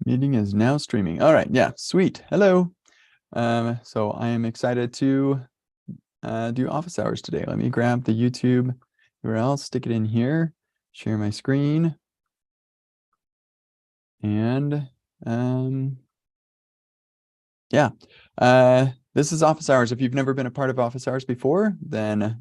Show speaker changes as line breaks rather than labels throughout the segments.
Meeting is now streaming. All right, yeah, sweet. Hello. So I am excited to do office hours today. Let me grab the YouTube URL, stick it in here, share my screen, and yeah, this is office hours. If you've never been a part of office hours before, then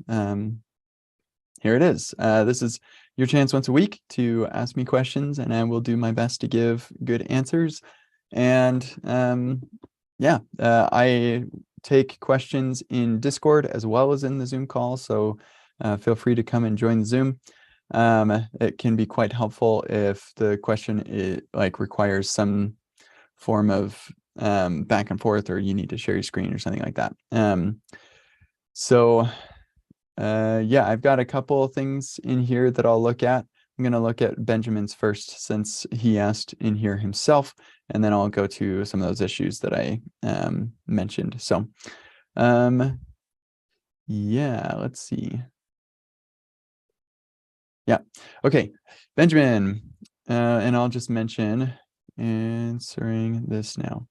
here it is. This is your chance once a week to ask me questions, and I will do my best to give good answers. And yeah, I take questions in Discord as well as in the Zoom call, so feel free to come and join the Zoom. It can be quite helpful if the question requires some form of back and forth, or you need to share your screen or something like that. Yeah, I've got a couple of things in here that I'll look at. I'm going to look at Benjamin's first, since he asked in here himself, and then I'll go to some of those issues that I mentioned. So yeah, let's see. Yeah, okay, Benjamin, and I'll just mention answering this now.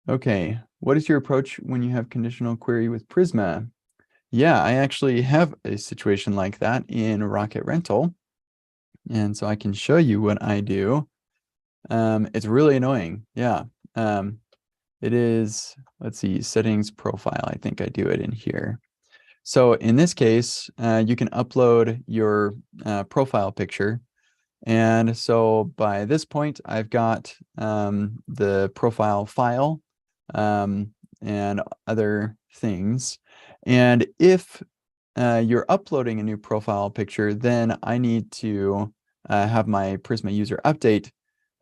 Okay, what is your approach when you have conditional query with Prisma? Yeah, I actually have a situation like that in Rocket Rental. And so I can show you what I do. It's really annoying. Yeah. It is, let's see, settings profile. I think I do it in here. So in this case, you can upload your profile picture. And so by this point, I've got the profile file and other things. And if you're uploading a new profile picture, then I need to have my Prisma user update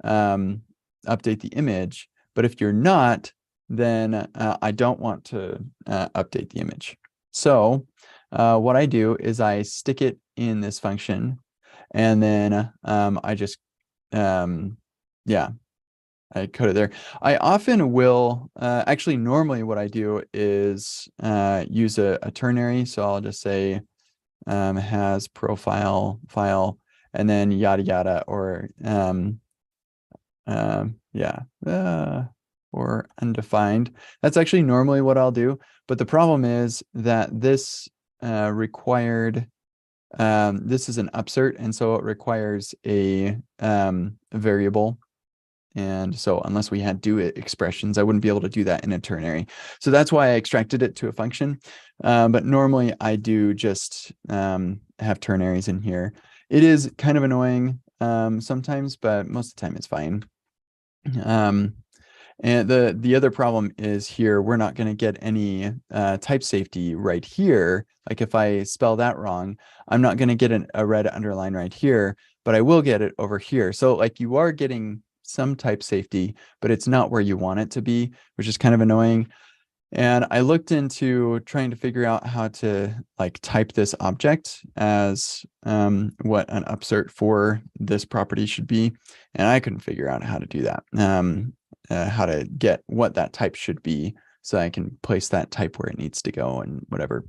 the image. But if you're not, then I don't want to update the image. So what I do is I stick it in this function, and then I just, yeah, I code it there. I often will, actually, normally what I do is use a ternary. So I'll just say has profile file, and then yada yada, or yeah, or undefined. That's actually normally what I'll do. But the problem is that this required, this is an upsert, and so it requires a variable. And so unless we had do it expressions, I wouldn't be able to do that in a ternary. So that's why I extracted it to a function. But normally I do just have ternaries in here. It is kind of annoying sometimes, but most of the time it's fine. And the other problem is here, we're not going to get any type safety right here. Like if I spell that wrong, I'm not going to get a red underline right here, but I will get it over here. So like you are getting some type safety, but it's not where you want it to be, which is kind of annoying. And I looked into trying to figure out how to like type this object as what an upsert for this property should be. And I couldn't figure out how to do that, how to get what that type should be, so I can place that type where it needs to go and whatever.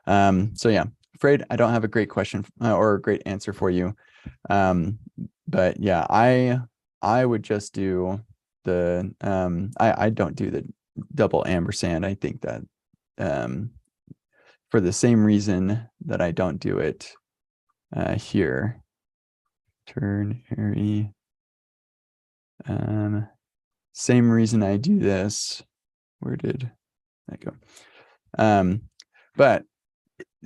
So yeah, afraid I don't have a great question or a great answer for you. But yeah, I would just do the, I don't do the double ampersand. I think that for the same reason that I don't do it here, ternary, same reason I do this. Where did that go? But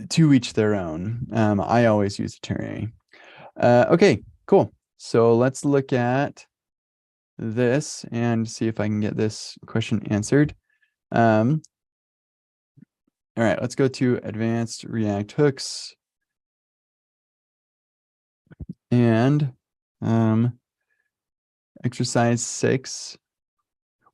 to each their own. I always use a ternary. Okay, cool. So let's look at this and see if I can get this question answered. All right, let's go to advanced React hooks. And exercise 6.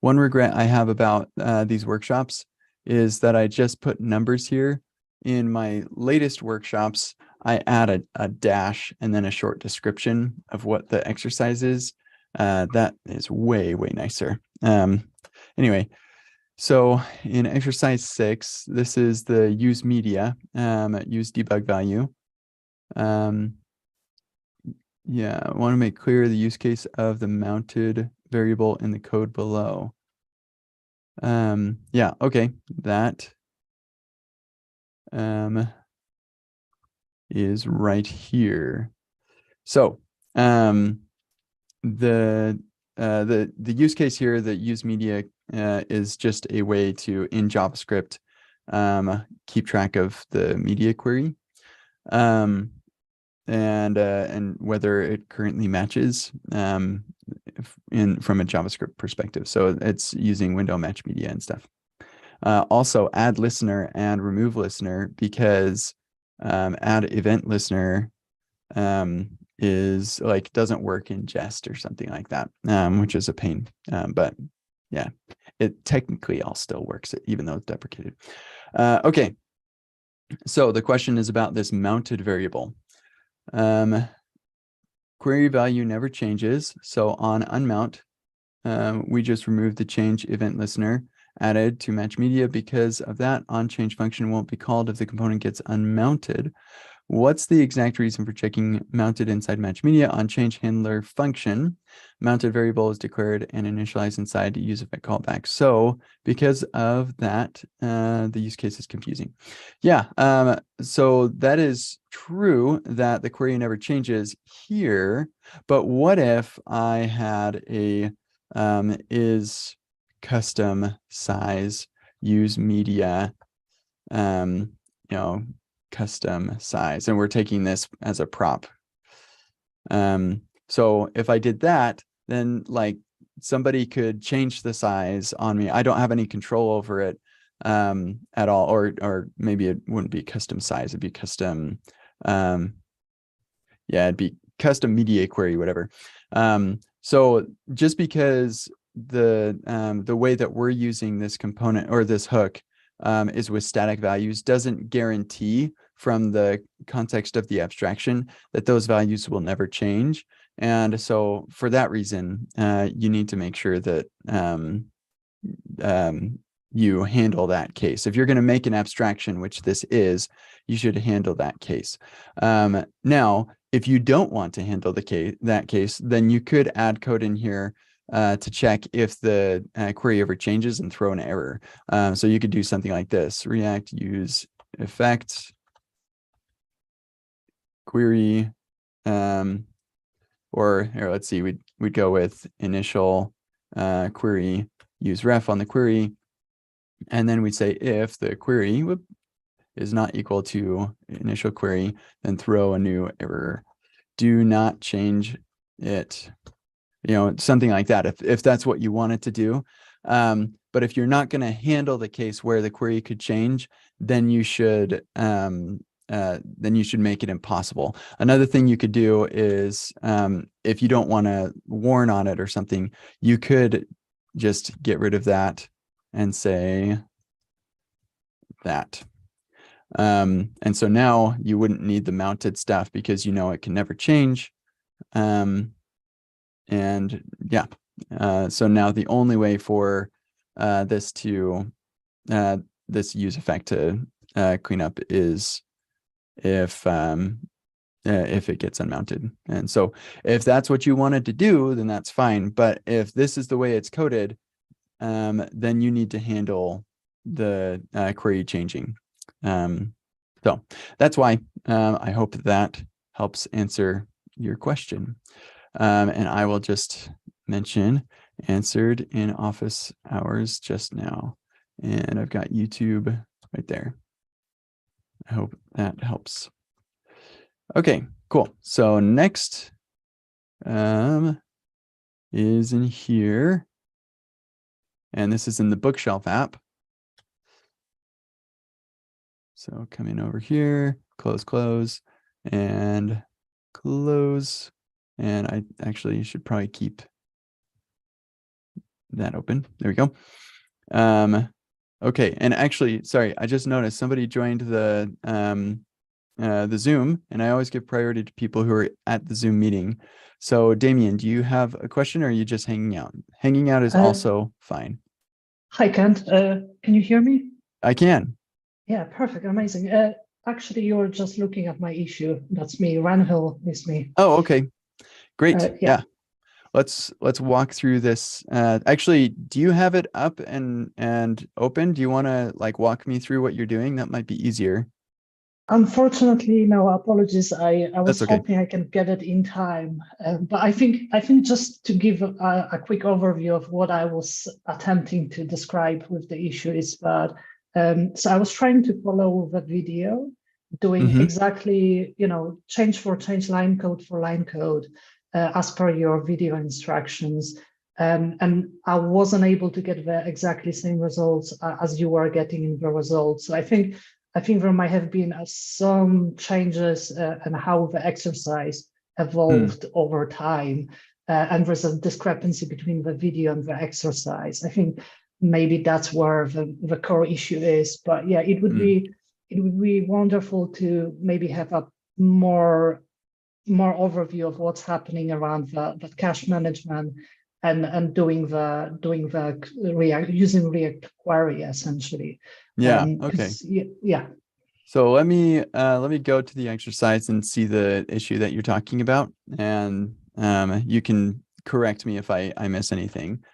One regret I have about these workshops is that I just put numbers here. In my latest workshops, I add a dash and then a short description of what the exercise is. That is way, way nicer. Anyway, so in exercise 6, this is the use media, use debug value. Yeah, I want to make clear the use case of the mounted variable in the code below. Yeah, okay, that is right here. So the use case here, the use media, is just a way to, in JavaScript, keep track of the media query, and whether it currently matches from a JavaScript perspective. So it's using window match media and stuff. Also add listener and remove listener, because add event listener is like doesn't work in Jest or something like that, which is a pain. But yeah, it technically all still works even though it's deprecated. Okay, so the question is about this mounted variable. Query value never changes. So on unmount, we just remove the change event listener added to match media. Because of that, on change function won't be called if the component gets unmounted. What's the exact reason for checking mounted inside match media on change handler function? Mounted variable is declared and initialized inside use effect callback. So because of that, the use case is confusing. Yeah, so that is true that the query never changes here, but what if I had a is custom size use media, custom size, and we're taking this as a prop. So if I did that, then like somebody could change the size on me. I don't have any control over it at all, or maybe it wouldn't be custom size, it'd be custom, yeah, it'd be custom media query, whatever. So just because the way that we're using this component or this hook is with static values doesn't guarantee from the context of the abstraction that those values will never change. And so for that reason, you need to make sure that you handle that case. If you're going to make an abstraction, which this is, you should handle that case. Now, if you don't want to handle that case, then you could add code in here to check if the query ever changes and throw an error. So you could do something like this: React use effect query, or here, let's see, we'd go with initial query use ref on the query, and then we'd say if the query is not equal to initial query, then throw a new error. Do not change it. Something like that, if that's what you want it to do. But if you're not going to handle the case where the query could change, then you should make it impossible. Another thing you could do is, if you don't want to warn on it or something, you could just get rid of that and say that. And so now you wouldn't need the mounted stuff because it can never change. And yeah, so now the only way for this use effect to clean up is if it gets unmounted. And so if that's what you wanted to do, then that's fine. But if this is the way it's coded, then you need to handle the query changing. So that's why. I hope that helps answer your question. And I will just mention answered in office hours just now. And I've got YouTube right there. I hope that helps. Okay, cool. So next is in here. And this is in the bookshelf app. So come in over here, close, and close. And I actually should probably keep that open. There we go. Okay, and actually, sorry, I just noticed somebody joined the Zoom, and I always give priority to people who are at the Zoom meeting. So Damien, do you have a question, or are you just hanging out? Hanging out is also fine.
Hi, Kent. Can you hear me?
I can.
Yeah, perfect, amazing. Actually, you're just looking at my issue. That's me. Ranhill is me.
Oh, okay. Great.
Yeah.
Yeah. Let's walk through this. Actually, do you have it up and open? Do you want to like walk me through what you're doing? That might be easier.
Unfortunately, no, apologies. I was
That's okay.
hoping I can get it in time, but I think just to give a quick overview of what I was attempting to describe with the issue is that so I was trying to follow the video, doing
Mm-hmm.
exactly change for change, line code for line code, as per your video instructions. And I wasn't able to get the exactly same results as you were getting in the results. So I think there might have been some changes in how the exercise evolved over time, and there's a discrepancy between the video and the exercise. I think maybe that's where the core issue is. But yeah, it would be wonderful to maybe have a more overview of what's happening around the cache management and using React query essentially.
Yeah. Okay.
Because yeah.
So let me go to the exercise and see the issue that you're talking about, and you can correct me if I miss anything.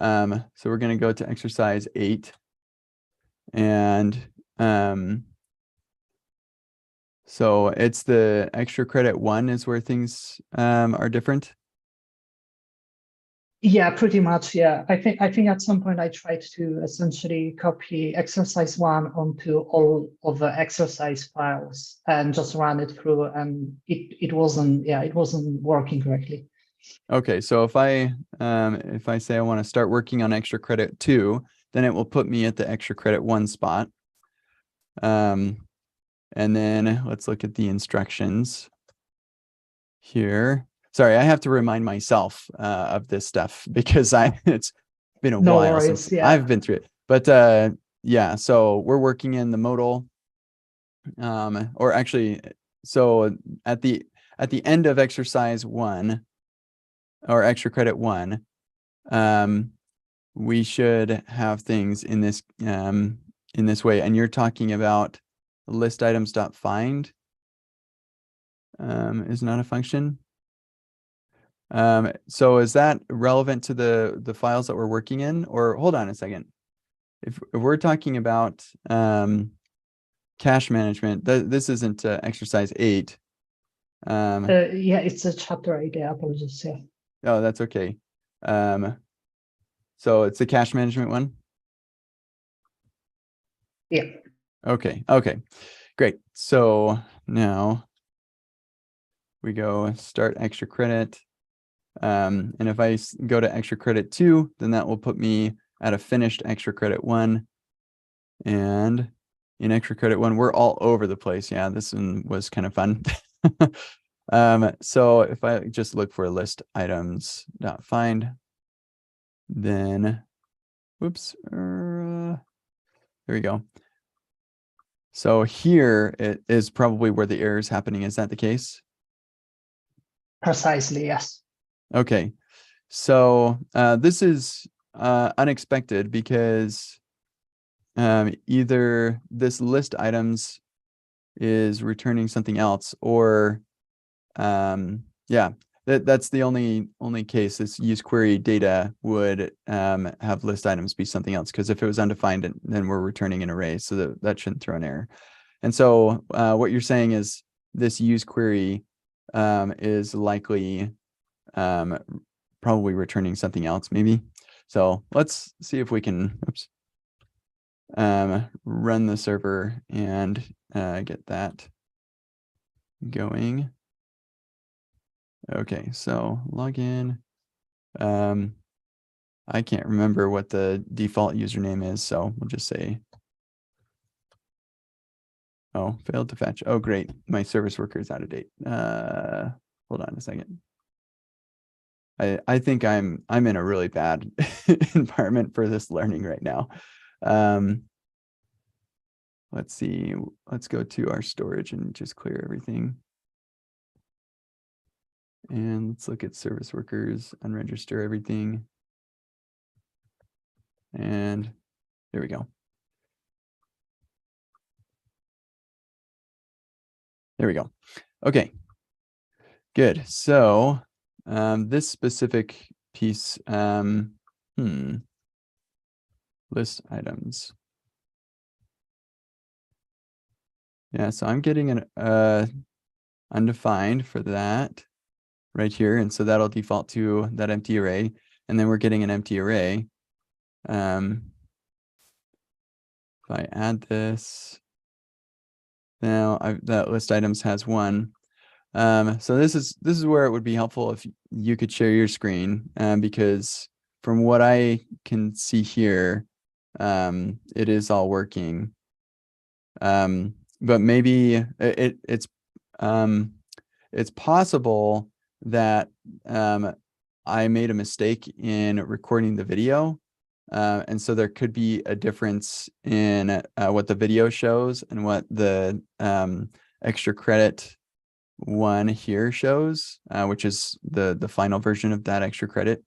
So we're going to go to exercise 8, and so it's the extra credit 1 is where things are different.
Yeah, pretty much. Yeah, I think at some point I tried to essentially copy exercise 1 onto all of the exercise files and just run it through, and it wasn't working correctly.
Okay, so if I say I want to start working on extra credit 2, then it will put me at the extra credit 1 spot. And then let's look at the instructions here. Sorry, I have to remind myself of this stuff because it's been a
No
while since
worries. Yeah.
I've been through it. But yeah, so we're working in the modal, or actually, so at the end of exercise 1 or extra credit 1, we should have things in this way. And you're talking about list items.find is not a function. So is that relevant to the files that we're working in? Or hold on a second. If we're talking about cache management, this isn't exercise 8.
Yeah, it's a chapter 8. Yeah, apologies. Yeah.
Oh, that's okay. So it's the cache management one?
Yeah.
Okay, great. So now we go start extra credit. And if I go to extra credit 2, then that will put me at a finished extra credit 1. And in extra credit 1, we're all over the place. Yeah, this one was kind of fun. So if I just look for list items.find, then, whoops, there we go. So here it is probably where the error is happening. Is that the case?
Precisely. Yes.
Okay. So this is unexpected because either this list items is returning something else, or yeah, that's the only case this use query data would have list items be something else, because if it was undefined, then we're returning an array, so that shouldn't throw an error. And so what you're saying is this use query is likely probably returning something else, maybe. So let's see if we can run the server and get that going. Okay, so login. I can't remember what the default username is, so we'll just say, oh, failed to fetch. Oh, great, my service worker is out of date. Hold on a second. I think I'm in a really bad environment for this learning right now. Let's see, let's go to our storage and just clear everything. And let's look at service workers, unregister everything. And there we go. There we go. Okay, good. So This specific piece, list items. Yeah, so I'm getting an undefined for that right here. And so that'll default to that empty array. And then we're getting an empty array. If I add this, now that list items has one. So this is where it would be helpful if you could share your screen, because from what I can see here, it is all working. But maybe it's possible that I made a mistake in recording the video. And so there could be a difference in what the video shows and what the extra credit one here shows, which is the final version of that extra credit.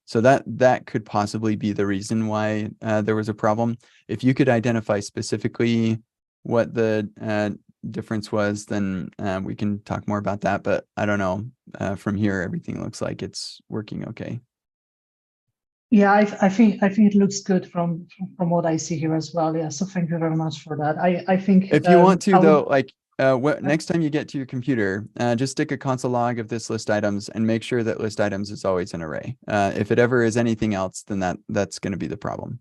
So that could possibly be the reason why there was a problem. If you could identify specifically what the difference was, then we can talk more about that. But I don't know. From here, everything looks like it's working okay.
Yeah, I think it looks good from what I see here as well. Yeah, so thank you very much for that. I think
if you want to though, like next time you get to your computer, just stick a console log of this list items and make sure that list items is always an array. If it ever is anything else, then that's going to be the problem.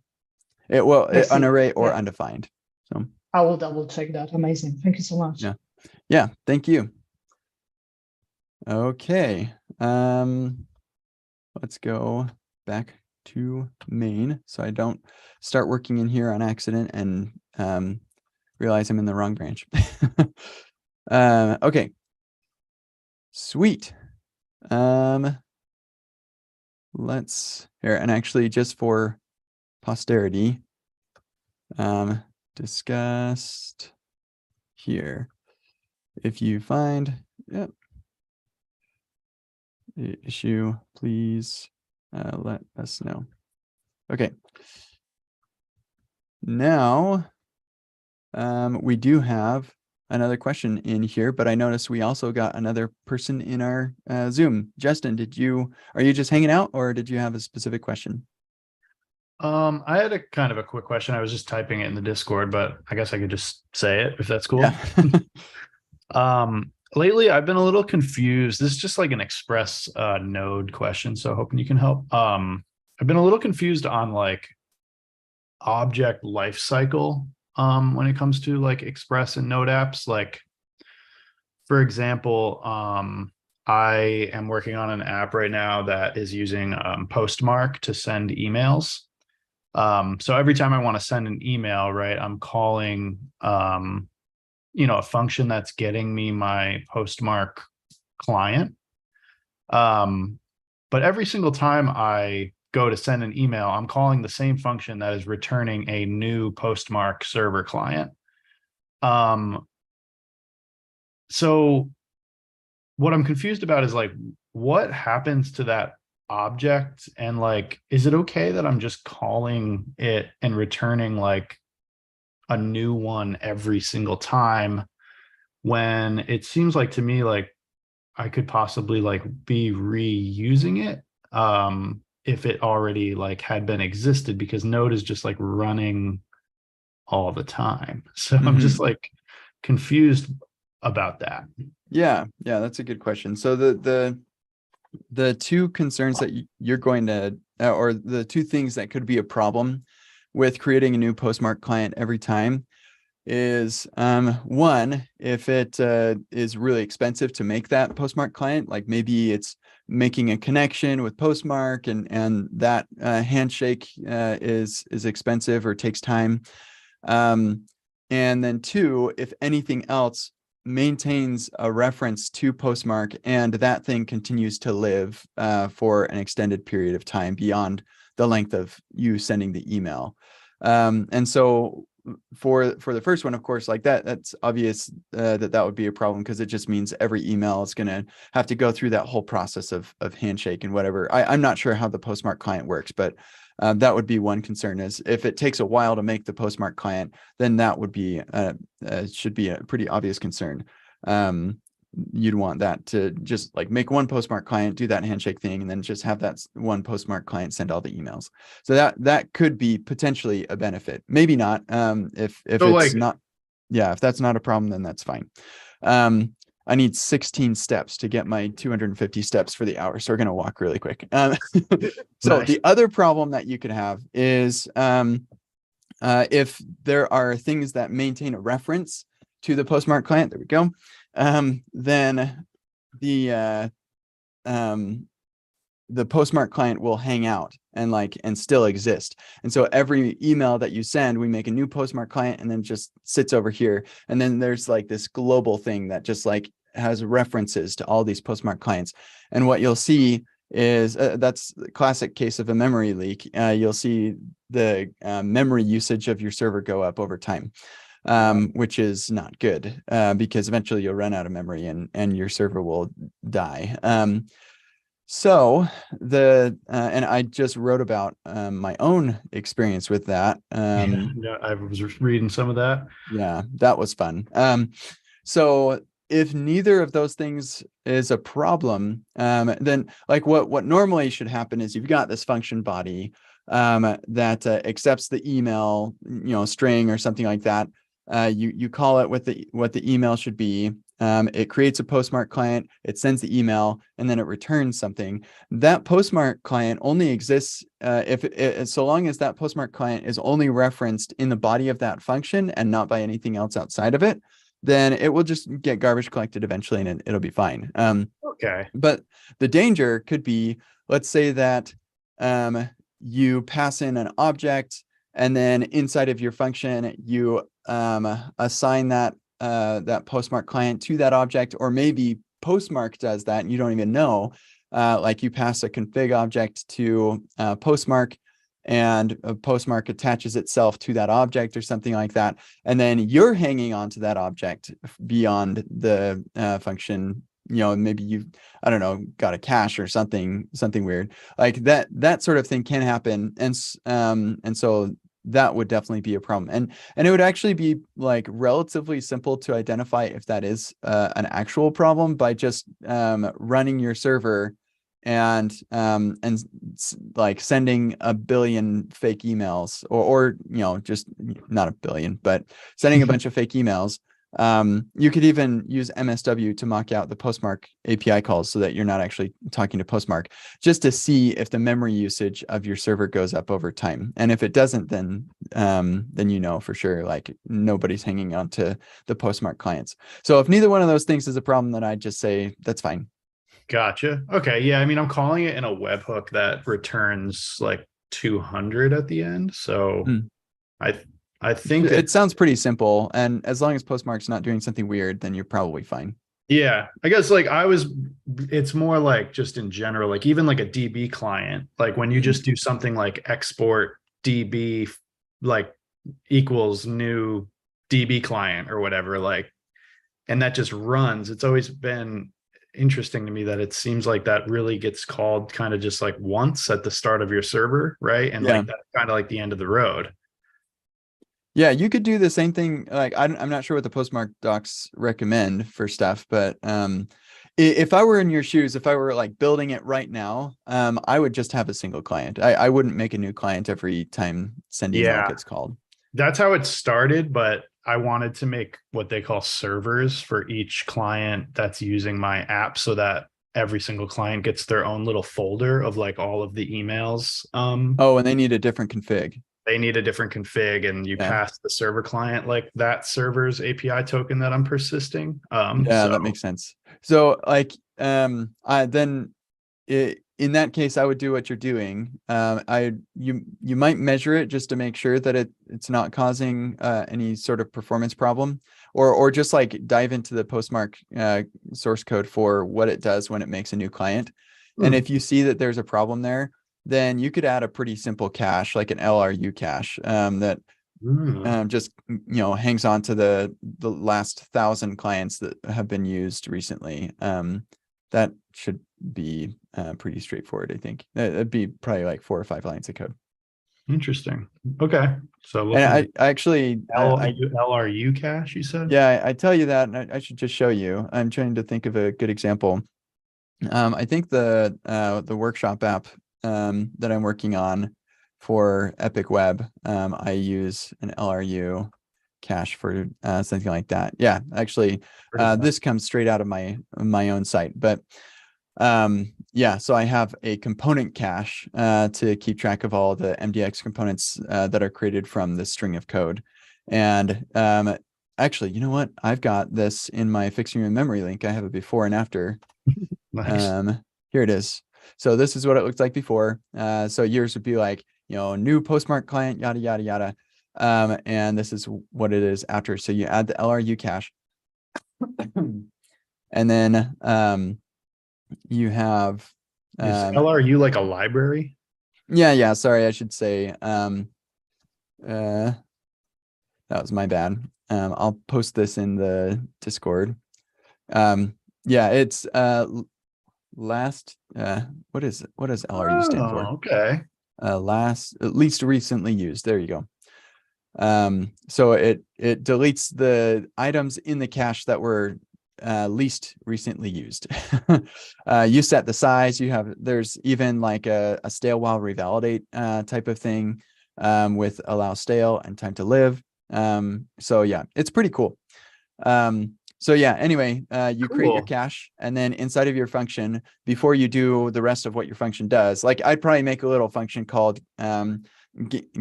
An array or undefined. So
I will double check that. Amazing. Thank you so much.
Yeah. Thank you. Okay. Let's go back to main so I don't start working in here on accident and realize I'm in the wrong branch. Okay. Sweet. Let's here, and actually just for posterity, discussed here. If you find the issue, please let us know. Okay. Now, we do have another question in here, but I noticed we also got another person in our Zoom. Justin, are you just hanging out or did you have a specific question?
I had a kind of a quick question. I was just typing it in the Discord, but I guess I could just say it if that's cool.
Yeah.
Lately I've been a little confused. This is just like an Express node question, so hoping you can help. I've been a little confused on like object lifecycle when it comes to like Express and Node apps. Like, for example, I am working on an app right now that is using Postmark to send emails. So every time I want to send an email, right, I'm calling a function that's getting me my Postmark client. But every single time I go to send an email, I'm calling the same function that is returning a new Postmark server client. So what I'm confused about is like, what happens to that object? And like, is it okay that I'm just calling it and returning like a new one every single time, when it seems like to me like I could possibly like be reusing it if it already like had been existed, because Node is just like running all the time. So I'm just like confused about that.
Yeah, that's a good question. So the two concerns that you're going to, or the two things that could be a problem with creating a new Postmark client every time is one, if it is really expensive to make that Postmark client, like maybe it's making a connection with Postmark and that handshake is expensive or takes time. And then two, if anything else maintains a reference to Postmark and that thing continues to live for an extended period of time beyond the length of you sending the email. And so for the first one, of course, like that's obvious that would be a problem, because it just means every email is going to have to go through that whole process of handshake and whatever. I'm not sure how the Postmark client works, but that would be one concern, is if it takes a while to make the Postmark client, then that would be should be a pretty obvious concern. you'd want that to just like make one Postmark client, do that handshake thing, and then just have that one Postmark client send all the emails. So that could be potentially a benefit. Maybe not. If
So
it's
like,
not, yeah, if that's not a problem, then that's fine. I need 16 steps to get my 250 steps for the hour. So we're going to walk really quick. So
nice.
the other problem that you could have is if there are things that maintain a reference to the Postmark client, there we go, then the Postmark client will hang out and still exist. And so every email that you send, we make a new Postmark client and then just sits over here. And then there's like this global thing that just like has references to all these Postmark clients. And what you'll see is that's the classic case of a memory leak. You'll see the memory usage of your server go up over time, which is not good because eventually you'll run out of memory and your server will die. So and I just wrote about my own experience with that.
Yeah, I was reading some of that.
Yeah, that was fun. So if neither of those things is a problem, then like what normally should happen is you've got this function body that accepts the email, string or something like that. You call it what the email should be. It creates a Postmark client, it sends the email, and then it returns something. That Postmark client only exists so long as that Postmark client is only referenced in the body of that function and not by anything else outside of it. Then it will just get garbage collected eventually, and it'll be fine.
Okay.
But the danger could be, let's say that you pass in an object, and then inside of your function, you assign that Postmark client to that object, or maybe Postmark does that and you don't even know. Like you pass a config object to Postmark, and a Postmark attaches itself to that object or something like that, and then you're hanging on to that object beyond the function. Maybe you, I don't know, got a cache or something weird like that. That sort of thing can happen, and so that would definitely be a problem. And it would actually be like relatively simple to identify if that is an actual problem by just running your server and like sending a billion fake emails, or just not a billion, but sending a bunch of fake emails. You could even use MSW to mock out the Postmark API calls so that you're not actually talking to Postmark, just to see if the memory usage of your server goes up over time. And if it doesn't, then for sure, like nobody's hanging on to the Postmark clients. So if neither one of those things is a problem, then I'd just say that's fine.
Gotcha. Okay. Yeah. I mean, I'm calling it in a webhook that returns like 200 at the end. So I think
it sounds pretty simple. And as long as Postmark's not doing something weird, then you're probably fine.
Yeah, I guess like it's more like just in general, like even like a DB client, like when you just do something like export DB, like equals new DB client or whatever, like, and that just runs. It's always been interesting to me that it seems like that really gets called kind of just like once at the start of your server, right? And like that's kind of like the end of the road.
Yeah, you could do the same thing. Like I'm not sure what the Postmark docs recommend for stuff, but if I were in your shoes, if I were like building it right now, I would just have a single client. I wouldn't make a new client every time send email gets called.
That's how it started, but I wanted to make what they call servers for each client that's using my app so that every single client gets their own little folder of like all of the emails.
Oh, and they need a different config.
They need a different config, and you pass the server client like that server's API token that I'm persisting.
That makes sense. So like in that case, I would do what you're doing. You might measure it just to make sure that it's not causing any sort of performance problem, or just like dive into the Postmark source code for what it does when it makes a new client. And if you see that there's a problem there, then you could add a pretty simple cache, like an LRU cache, that just hangs on to the last 1,000 clients that have been used recently. That should be pretty straightforward, I think. It'd be probably like 4 or 5 lines of code.
Interesting. Okay. So
And I
looking
actually,
at LRU cache, you said?
yeah, I tell you that, and I should just show you. I'm trying to think of a good example. I think the workshop app that I'm working on for Epic Web, I use an LRU cache for something like that. Yeah, actually, this comes straight out of my own site, but yeah, so I have a component cache to keep track of all the MDX components that are created from this string of code. And actually, you know what? I've got this in my fixing your memory link. I have a before and after.
Nice.
Here it is. So this is what it looked like before. So yours would be like, new Postmark client, yada, yada, yada. And this is what it is after. So you add the LRU cache. And then you have
Is LRU like a library?
yeah, sorry, I should say that was my bad. I'll post this in the Discord. Yeah, it's last what does LRU stand for?
Okay.
Least recently used. There you go. So it deletes the items in the cache that were least recently used. You set the size. There's even like a stale while revalidate type of thing with allow stale and time to live. So yeah, it's pretty cool. So yeah, anyway, you create your cache, and then inside of your function, before you do the rest of what your function does, like I'd probably make a little function called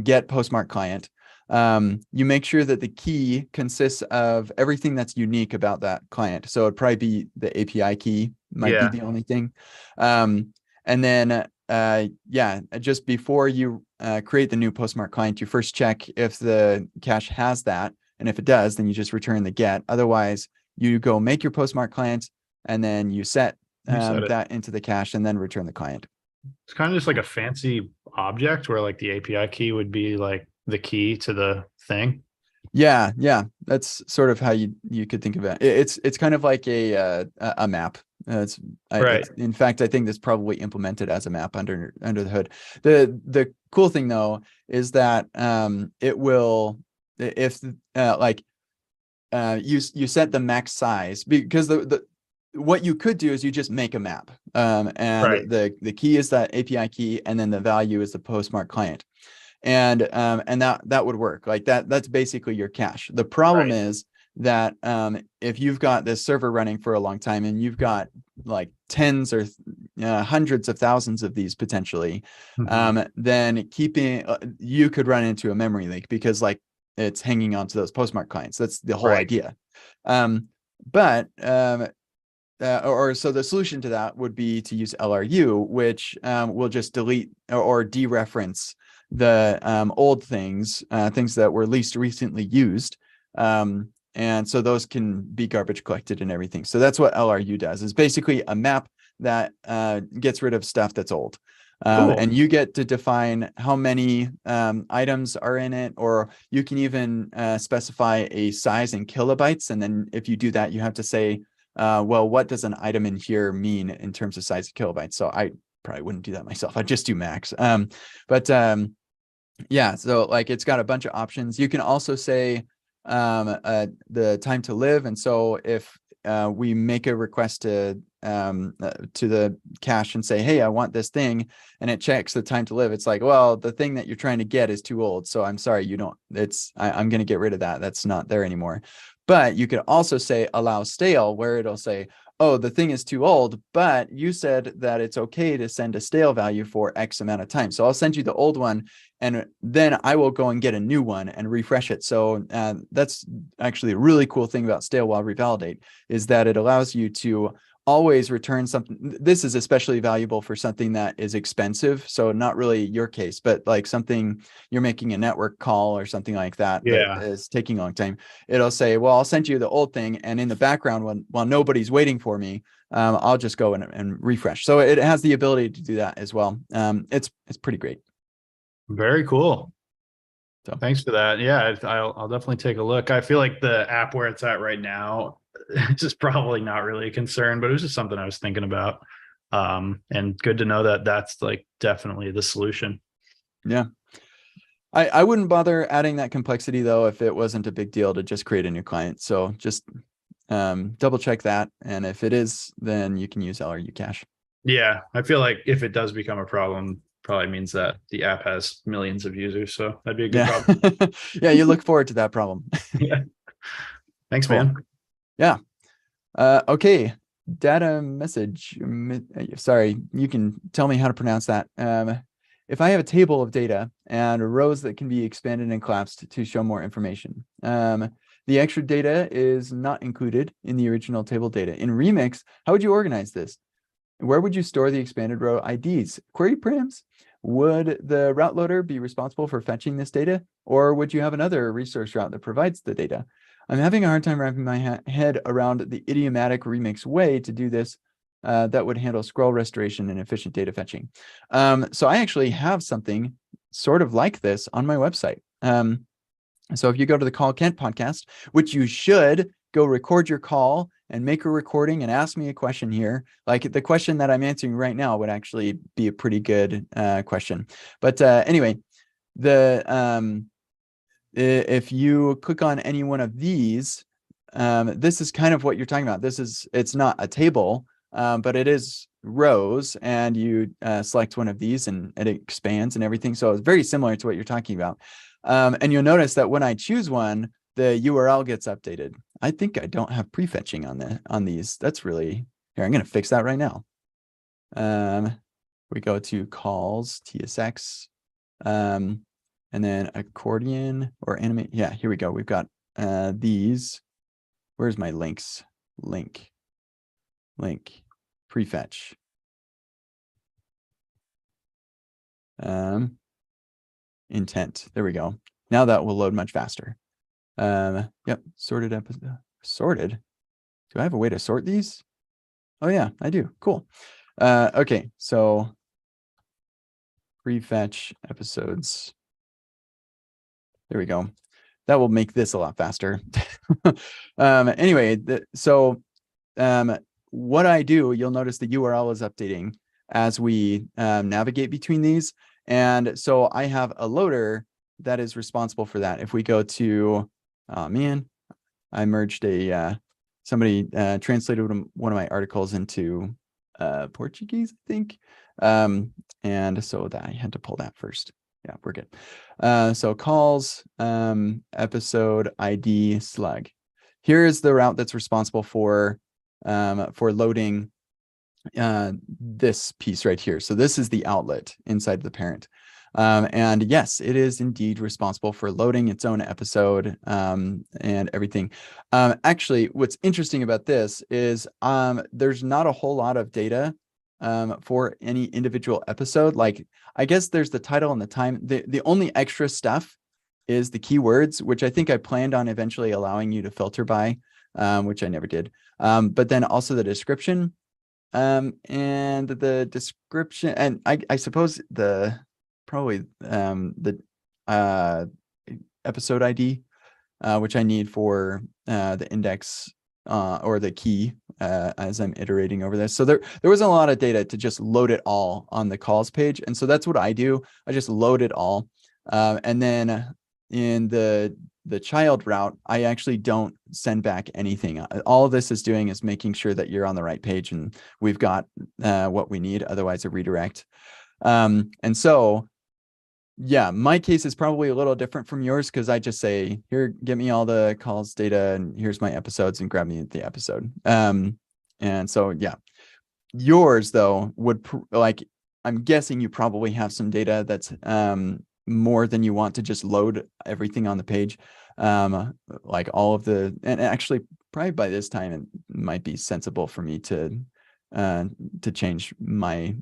get postmark client. You make sure that the key consists of everything that's unique about that client. So it'd probably be the API key might be the only thing. And then, yeah, just before you create the new postmark client, you first check if the cache has that. And if it does, then you just return the get. Otherwise, you go make your postmark client, and then you set that into the cache and then return the client.
It's kind of just like a fancy object where like the API key would be like the key to the thing.
Yeah, that's sort of how you could think of it. It's kind of like a map. In fact, I think this probably implemented as a map under the hood. The cool thing though is that it will, if you set the max size, because the what you could do is you just make a map, and the key is that API key, and then the value is the postmark client. And that would work like that. That's basically your cache. The problem is that if you've got this server running for a long time and you've got like tens or hundreds of thousands of these potentially, then you could run into a memory leak because like it's hanging on to those postmark clients. That's the whole idea. So the solution to that would be to use LRU, which will just delete or dereference the old things that were least recently used. And so those can be garbage collected and everything. So that's what LRU does, is basically a map that gets rid of stuff that's old. And you get to define how many items are in it, or you can even specify a size in kilobytes. And then if you do that, you have to say, well, what does an item in here mean in terms of size of kilobytes? So I probably wouldn't do that myself. I'd just do max. Yeah, so like it's got a bunch of options. You can also say the time to live. And so if we make a request to the cache and say, hey, I want this thing, and it checks the time to live, it's like, well, the thing that you're trying to get is too old. So I'm sorry, I'm going to get rid of that. That's not there anymore. But you could also say allow stale, where it'll say, oh, the thing is too old, but you said that it's okay to send a stale value for X amount of time. So I'll send you the old one, and then I will go and get a new one and refresh it. So that's actually a really cool thing about stale while revalidate, is that it allows you to always return something. This is especially valuable for something that is expensive. So not really your case, but like something you're making a network call or something like that that is taking a long time. It'll say, well, I'll send you the old thing, and in the background, while nobody's waiting for me, I'll just go and refresh. So it has the ability to do that as well. It's pretty great.
Very cool.
So
thanks for that. Yeah, I'll definitely take a look. I feel like the app where it's at right now, it's just probably not really a concern, but it was just something I was thinking about. And good to know that that's like definitely the solution.
Yeah. I wouldn't bother adding that complexity though if it wasn't a big deal to just create a new client. So just double check that. And if it is, then you can use LRU cache.
Yeah, I feel like if it does become a problem, probably means that the app has millions of users. So that'd be a good
Yeah.
problem.
Yeah, you look forward to that problem.
Yeah. Thanks,
Cool.
man.
Yeah. Okay. Data message. Sorry, you can tell me how to pronounce that. If I have a table of data and rows that can be expanded and collapsed to show more information, the extra data is not included in the original table data. In Remix, how would you organize this? Where would you store the expanded row IDs? Query params? Would the route loader be responsible for fetching this data? Or would you have another resource route that provides the data? I'm having a hard time wrapping my head around the idiomatic Remix way to do this that would handle scroll restoration and efficient data fetching. So I actually have something sort of like this on my website. So if you go to the Call Kent podcast, which you should, go record your call and make a recording and ask me a question here. Like the question that I'm answering right now would actually be a pretty good question. But anyway, if you click on any one of these, this is kind of what you're talking about. It's not a table, but it is rows, and you select one of these and it expands and everything. So it's very similar to what you're talking about. And you'll notice that when I choose one, the URL gets updated. I think I don't have prefetching on these. That's really, here, I'm going to fix that right now. We go to calls, TSX, and then accordion or animate. Yeah, here we go. We've got these. Where's my links? Link, prefetch. Intent. There we go. Now that will load much faster. Yep, sorted episode. Sorted. Do I have a way to sort these? Oh yeah, I do. Cool. Okay, so prefetch episodes. There we go. That will make this a lot faster. Anyway, what I do, you'll notice the URL is updating as we navigate between these. And so I have a loader that is responsible for that. If we go to, oh man, I merged somebody translated one of my articles into Portuguese, I think. And so that I had to pull that first. Yeah, we're good. So calls, episode ID slug. Here is the route that's responsible for loading this piece right here. So this is the outlet inside the parent. And yes, it is indeed responsible for loading its own episode and everything. Actually, what's interesting about this is there's not a whole lot of data for any individual episode. Like, I guess there's the title and the time. The only extra stuff is the keywords, which I think I planned on eventually allowing you to filter by, which I never did. But then also the description. And the description, and I suppose the episode ID, which I need for the index or the key as I'm iterating over this. So there wasn't a lot of data to just load it all on the calls page. And so that's what I do. I just load it all. And then in the child route, I actually don't send back anything. All of this is doing is making sure that you're on the right page and we've got what we need, otherwise a redirect. And so, yeah, my case is probably a little different from yours because I just say, here, get me all the calls data and here's my episodes and grab me the episode. And so, yeah, yours though would like, I'm guessing you probably have some data that's more than you want to just load everything on the page. Like all of the, and actually probably by this time, it might be sensible for me to change my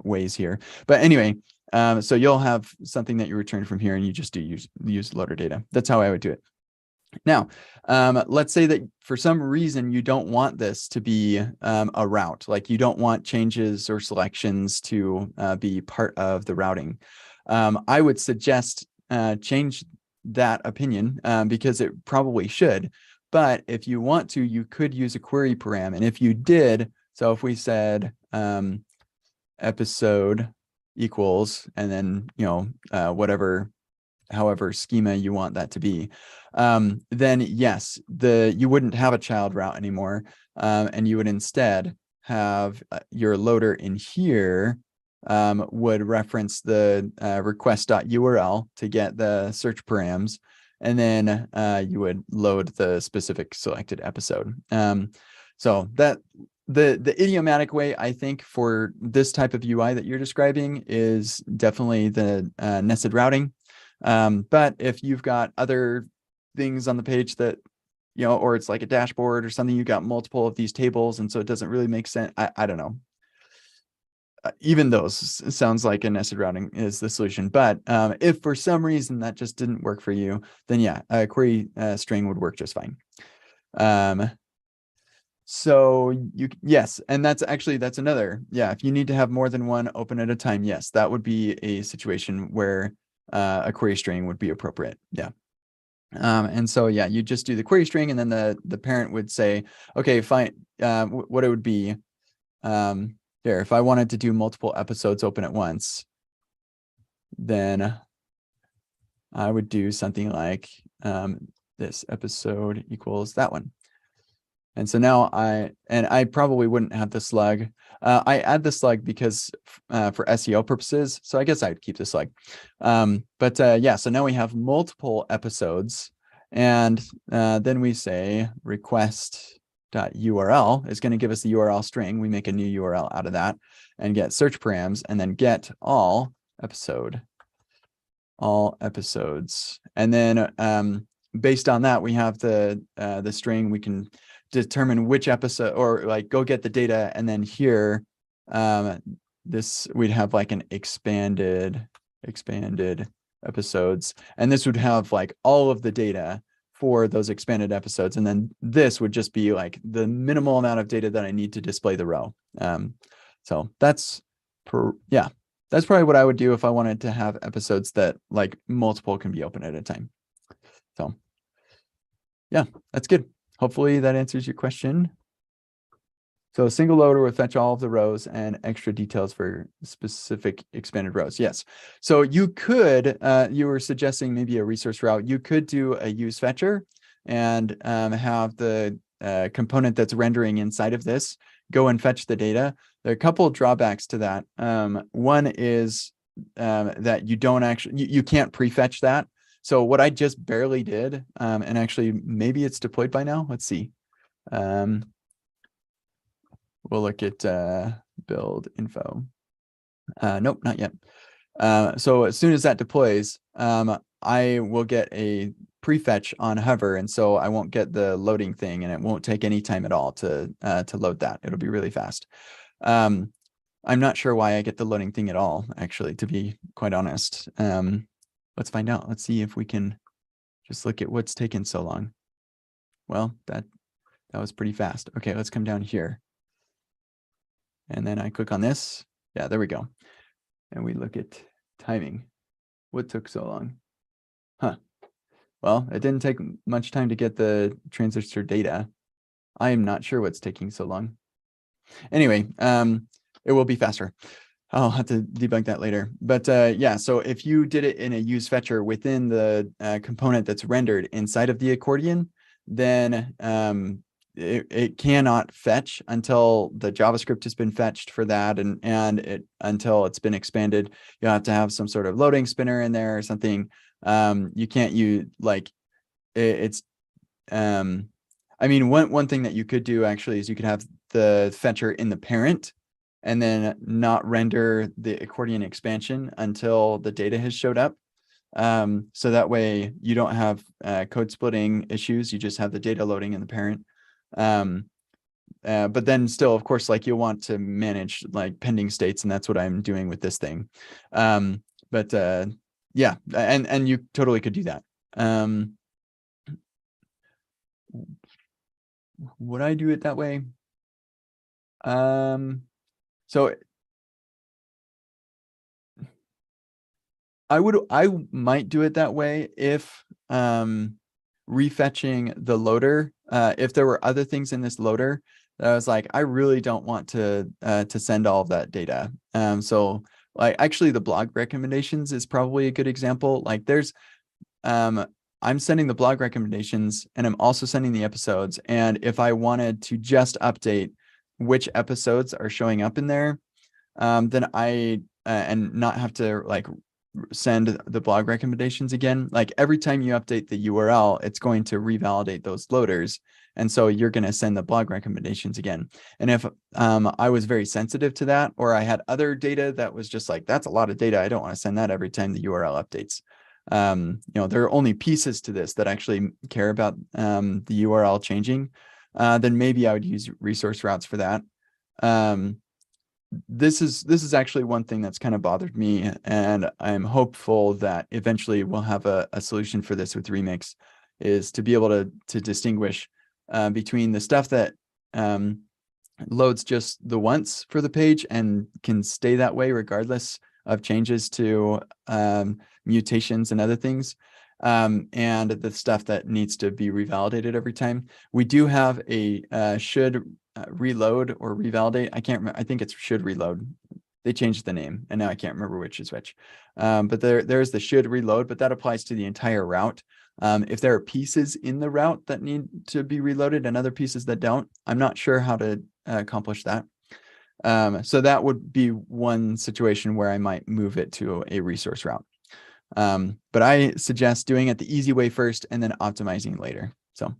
ways here. But anyway, so you'll have something that you return from here and you just do use loader data. That's how I would do it. Now, let's say that for some reason you don't want this to be a route, like you don't want changes or selections to be part of the routing. I would suggest change that opinion because it probably should. But if you want to, you could use a query param. And if you did, so if we said episode equals, and then, whatever however schema you want that to be, then yes, you wouldn't have a child route anymore, and you would instead have your loader in here would reference the request.url to get the search params, and then you would load the specific selected episode. So that the idiomatic way, I think, for this type of UI that you're describing is definitely the nested routing. But if you've got other things on the page that, or it's like a dashboard or something, you've got multiple of these tables, and so it doesn't really make sense. I don't know. Even those sounds like a nested routing is the solution. But if for some reason that just didn't work for you, then yeah, a query string would work just fine. So yes, and that's another, yeah, if you need to have more than one open at a time, yes, that would be a situation where a query string would be appropriate. Yeah. And so, yeah, you just do the query string, and then the parent would say, okay, fine. What it would be, there, if I wanted to do multiple episodes open at once, then I would do something like this episode equals that one. And so now I probably wouldn't have the slug. I add the slug because for SEO purposes, so I guess I'd keep the slug. But yeah, so now we have multiple episodes, and then we say request.url is going to give us the URL string. We make a new URL out of that and get search params, and then get all episodes. And then based on that, we have the string. We can determine which episode, or like go get the data, and then here this we'd have like an expanded episodes, and this would have like all of the data for those expanded episodes, and then this would just be like the minimal amount of data that I need to display the row. So that's probably what I would do if I wanted to have episodes that like multiple can be open at a time. So yeah, that's good. Hopefully that answers your question. So a single loader would fetch all of the rows and extra details for specific expanded rows. Yes. So you could, you were suggesting maybe a resource route. You could do a use fetcher and have the component that's rendering inside of this go and fetch the data. There are a couple of drawbacks to that. One is that you don't actually, you can't prefetch that. So what I just barely did, and actually maybe it's deployed by now. Let's see. We'll look at build info. Nope, not yet. So as soon as that deploys, I will get a prefetch on hover, and so I won't get the loading thing, and it won't take any time at all to load that. It'll be really fast. I'm not sure why I get the loading thing at all, actually, to be quite honest. Let's find out. Let's see if we can just look at what's taken so long. Well, that was pretty fast. Okay, let's come down here. And then I click on this. Yeah, there we go. And we look at timing. What took so long? Huh. Well, it didn't take much time to get the transistor data. I am not sure what's taking so long. Anyway, it will be faster. I'll have to debug that later. But yeah, so if you did it in a use fetcher within the component that's rendered inside of the accordion, then it cannot fetch until the JavaScript has been fetched for that, and until it's been expanded. You'll have to have some sort of loading spinner in there or something. You can't use like it's. I mean, one thing that you could do actually is you could have the fetcher in the parent, and then not render the accordion expansion until the data has showed up. So that way you don't have code splitting issues. You just have the data loading in the parent. But then still, of course, like you'll want to manage like pending states, and that's what I'm doing with this thing. But yeah, and you totally could do that. Would I do it that way? So I might do it that way if refetching the loader, if there were other things in this loader that I was like, I really don't want to send all of that data. So like actually the blog recommendations is probably a good example. Like there's I'm sending the blog recommendations and I'm also sending the episodes. And if I wanted to just update which episodes are showing up in there, then and not have to like send the blog recommendations again. Like every time you update the URL, it's going to revalidate those loaders. And so you're going to send the blog recommendations again. And if I was very sensitive to that, or I had other data that was just like, that's a lot of data, I don't want to send that every time the URL updates. There are only pieces to this that actually care about the URL changing, then maybe I would use resource routes for that. This is actually one thing that's kind of bothered me, and I'm hopeful that eventually we'll have a solution for this with Remix, is to be able to distinguish between the stuff that loads just the once for the page and can stay that way regardless of changes to mutations and other things, and the stuff that needs to be revalidated every time. We do have a should reload or revalidate. I can't remember. I think it's should reload. They changed the name and now I can't remember which is which. But there's the should reload, but that applies to the entire route. If there are pieces in the route that need to be reloaded and other pieces that don't, I'm not sure how to accomplish that. So that would be one situation where I might move it to a resource route. But I suggest doing it the easy way first and then optimizing later. So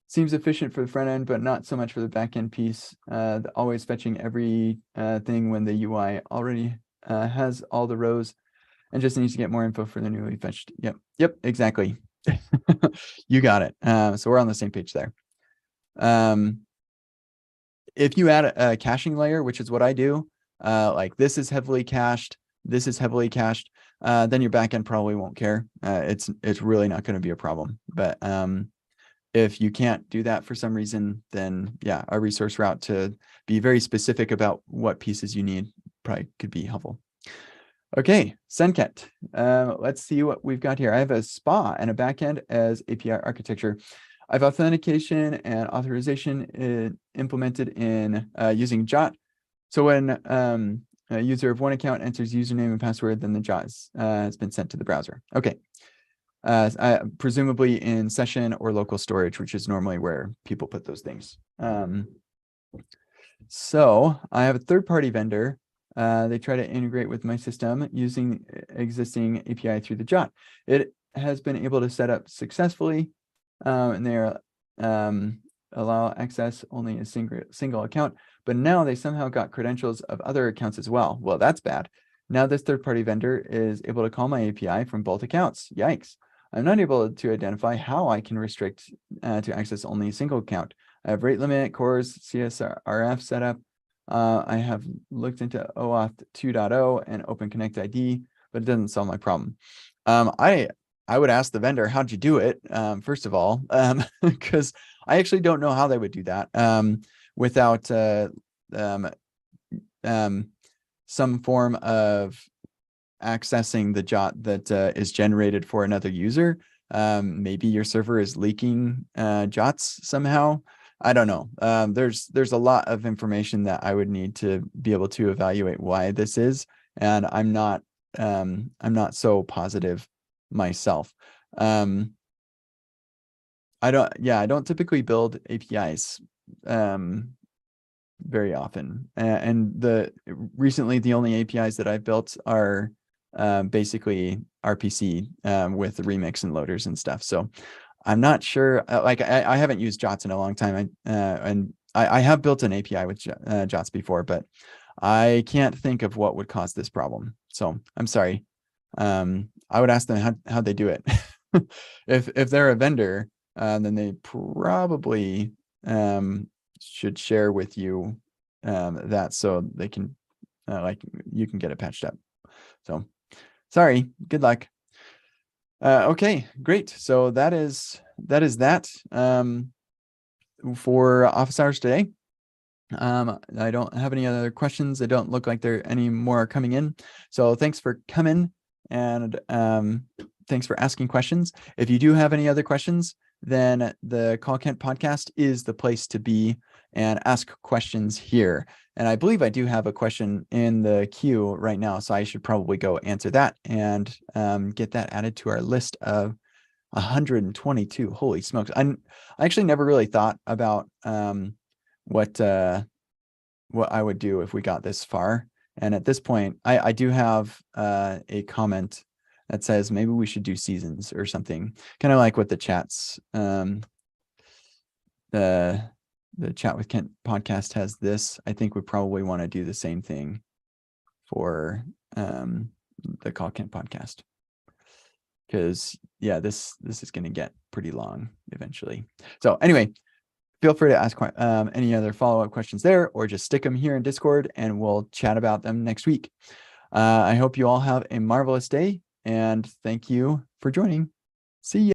seems efficient for the front end, but not so much for the back end piece. Always fetching every thing when the UI already has all the rows and just needs to get more info for the newly fetched. Yep, exactly. You got it. So we're on the same page there. If you add a caching layer, which is what I do, like this is heavily cached, this is heavily cached, then your backend probably won't care. It's really not going to be a problem. But if you can't do that for some reason, then yeah, a resource route to be very specific about what pieces you need probably could be helpful. Okay, Senket. Let's see what we've got here. I have a SPA and a backend as API architecture. I have authentication and authorization implemented in using JOT. So when a user of one account enters username and password, then the JOT has been sent to the browser. Okay. Presumably in session or local storage, which is normally where people put those things. So I have a third-party vendor. They try to integrate with my system using existing API through the JOT. It has been able to set up successfully, and they allow access only a single account, but now they somehow got credentials of other accounts as well. Well, that's bad. Now this third-party vendor is able to call my API from both accounts. Yikes. I'm not able to identify how I can restrict to access only a single account. I have rate limit, CORS, CSRF set up. I have looked into OAuth 2.0 and Open Connect ID, but it doesn't solve my problem. I would ask the vendor, how'd you do it? First of all, because I actually don't know how they would do that without some form of accessing the JOT that is generated for another user. Maybe your server is leaking JOTs somehow. I don't know. There's a lot of information that I would need to be able to evaluate why this is, and I'm not so positive myself. I don't typically build APIs very often, and recently the only APIs that I've built are basically RPC with the remix and loaders and stuff. So I'm not sure, I haven't used JOTs in a long time. And I have built an API with JOTs before, but I can't think of what would cause this problem. So I'm sorry. I would ask them how they do it. If they're a vendor, then they probably should share with you that so they can, you can get it patched up. So sorry, good luck. Okay, great. So that is that for office hours today. I don't have any other questions. They don't look like there are any more coming in. So thanks for coming, and thanks for asking questions. If you do have any other questions, then the Call Kent podcast is the place to be. and ask questions here. And I believe I do have a question in the queue right now, so I should probably go answer that and get that added to our list of 122. Holy smokes. I actually never really thought about what I would do if we got this far. And at this point, I do have a comment that says maybe we should do seasons or something, kind of like what the chats, the Chat with Kent podcast has this. I think we probably want to do the same thing for the Call Kent podcast. Because yeah, this is going to get pretty long eventually. So anyway, feel free to ask any other follow-up questions there, or just stick them here in Discord and we'll chat about them next week. I hope you all have a marvelous day, and thank you for joining. See ya.